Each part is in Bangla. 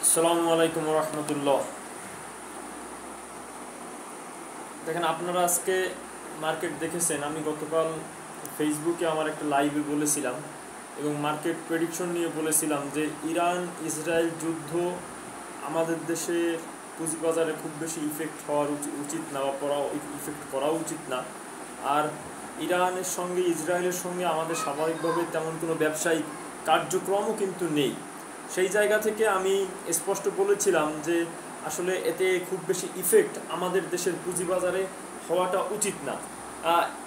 আসসালামু আলাইকুম রহমতুল্লাহ। দেখেন, আপনারা আজকে মার্কেট দেখেছেন। আমি গতকাল ফেসবুকে আমার একটা লাইভে বলেছিলাম এবং মার্কেট প্রেডিকশন নিয়ে বলেছিলাম যে ইরান ইসরায়েল যুদ্ধ আমাদের দেশের পুঁজিবাজারে খুব বেশি ইফেক্ট হওয়ার উচিত না, বা ইফেক্ট করা উচিত না। আর ইরানের সঙ্গে ইসরায়েলের সঙ্গে আমাদের স্বাভাবিকভাবে তেমন কোনো ব্যবসায়িক কার্যক্রমও কিন্তু নেই। সেই জায়গা থেকে আমি স্পষ্ট বলেছিলাম যে আসলে এতে খুব বেশি ইফেক্ট আমাদের দেশের পুঁজিবাজারে হওয়াটা উচিত না।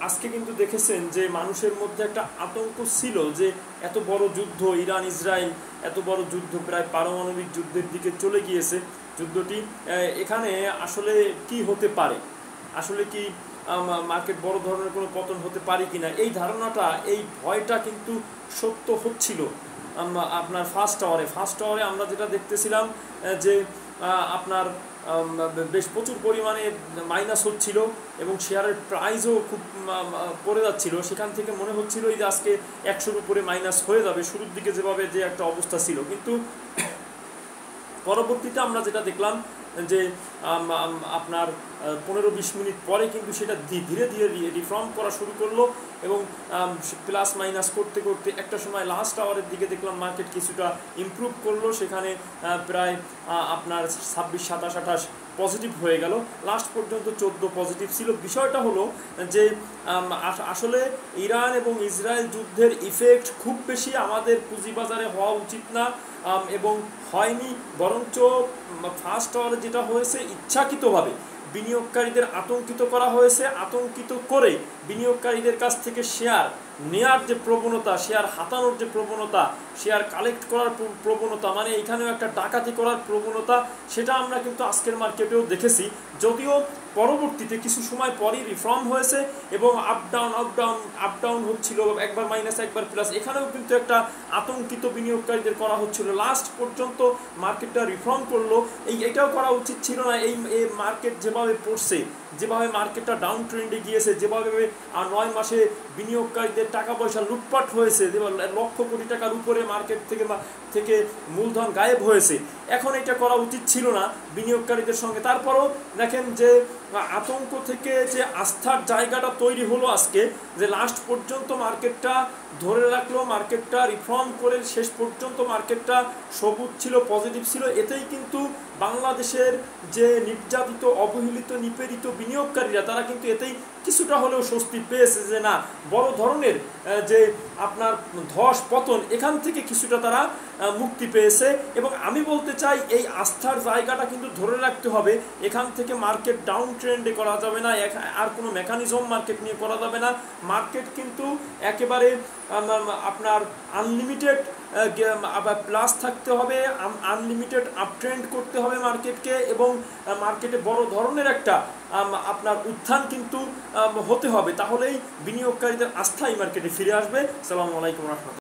আজকে কিন্তু দেখেছেন যে মানুষের মধ্যে একটা আতঙ্ক ছিল যে এত বড় যুদ্ধ, ইরান ইসরায়েল এত বড় যুদ্ধ, প্রায় পারমাণবিক যুদ্ধের দিকে চলে গিয়েছে যুদ্ধটি। এখানে আসলে কি হতে পারে, আসলে কি মার্কেট বড় ধরনের কোনো পতন হতে পারে কিনা, এই ধারণাটা, এই ভয়টা কিন্তু সত্য হচ্ছিল। আপনার ফার্স্ট আওয়ারে আমরা যেটা দেখতেছিলাম যে আপনার বেশ প্রচুর পরিমাণে মাইনাস হচ্ছিল এবং শেয়ারের প্রাইসও খুব পড়ে যাচ্ছিল। সেখান থেকে মনে হচ্ছিল যে আজকে 100-র উপরে মাইনাস হয়ে যাবে, শুরুর দিকে যেভাবে যে একটা অবস্থা ছিল। কিন্তু পরবর্তীতে আমরা যেটা দেখলাম যে আপনার 15-20 মিনিট পরে কিন্তু সেটা ধীরে ধীরে রিফর্ম করা শুরু করলো এবং প্লাস মাইনাস করতে করতে একটা সময় লাস্ট আওয়ারের দিকে দেখলাম মার্কেট কিছুটা ইমপ্রুভ করলো। সেখানে প্রায় আপনার 26, 27, 28 পজিটিভ হয়ে গেল, লাস্ট পর্যন্ত 14 পজিটিভ ছিল। বিষয়টা হলো যে আসলে ইরান এবং ইসরায়েল যুদ্ধের ইফেক্ট খুব বেশি আমাদের পুঁজিবাজারে হওয়া উচিত না এবং হয়নি, বরঞ্চ ফার্স্ট আওয়ারে যেটা হয়েছে ইচ্ছাকৃতভাবে বিনিয়োগকারীদের আতঙ্কিত করা হয়েছে। আতঙ্কিত করে বিনিয়োগকারীদের কাছ থেকে শেয়ার নেয়ার যে প্রবণতা, শেয়ার হাতানোর যে প্রবণতা, শেয়ার কালেক্ট করার প্রবণতা, মানে এখানেও একটা ডাকাতি করার প্রবণতা, সেটা আমরা কিন্তু আজকের মার্কেটেও দেখেছি। যদিও পরবর্তীতে কিছু সময় পরই রিফর্ম হয়েছে এবং আপ ডাউন হচ্ছিল, একবার মাইনাস একবার প্লাস, এখানেও কিন্তু একটা আতঙ্কিত বিনিয়োগকারীদের করা হচ্ছিল। লাস্ট পর্যন্ত মার্কেটটা রিফর্ম করলো। এটাও করা উচিত ছিল না। এই মার্কেট যেভাবে পড়ছে, যেভাবে মার্কেটটা ডাউন ট্রেন্ডে গিয়েছে, যেভাবে 9 মাসে বিনিয়োগকারীদের টাকা পয়সা লুটপাট হয়েছে, লক্ষ কোটি টাকার উপরে মার্কেট থেকে মূলধন গায়েব হয়েছে, এখন এটা করা উচিত ছিল না বিনিয়োগকারীদের সঙ্গে। তারপরও দেখেন যে আতঙ্ক থেকে যে আস্থার জায়গাটা তৈরি হলো আজকে, যে লাস্ট পর্যন্ত মার্কেটটা ধরে রাখলো, মার্কেটটা রিফর্ম করে শেষ পর্যন্ত মার্কেটটা সবুজ ছিল, পজিটিভ ছিল। এতেই কিন্তু বাংলাদেশের যে নির্যাতিত, অবহেলিত, নিপীড়িত বিনিয়োগকারীরা, তারা কিন্তু এতেই কিছুটা হলেও স্বস্তি পেয়েছে যে না, বড় ধরনের যে আপনার ধস পতন, এখান থেকে কিছুটা তারা মুক্তি পেয়েছে। এবং আমি বলতে চাই এই আস্থার জায়গাটা কিন্তু ধরে রাখতে হবে। এখান থেকে মার্কেট ডাউন ট্রেন্ডে করা যাবে না, আর কোনো মেকানিজম মার্কেট নিয়ে করা যাবে না। মার্কেট কিন্তু একেবারে আপনার আনলিমিটেড প্লাস থাকতে হবে, আনলিমিটেড আপট্রেন্ড করতে হবে মার্কেটকে, এবং মার্কেটে বড় ধরনের একটা আপনার উত্থান কিন্তু হতে হবে। তাহলেই বিনিয়োগকারীদের আস্থা এই মার্কেটে ফিরে আসবে। আসসালামু আলাইকুম রহমতুল্লাহ।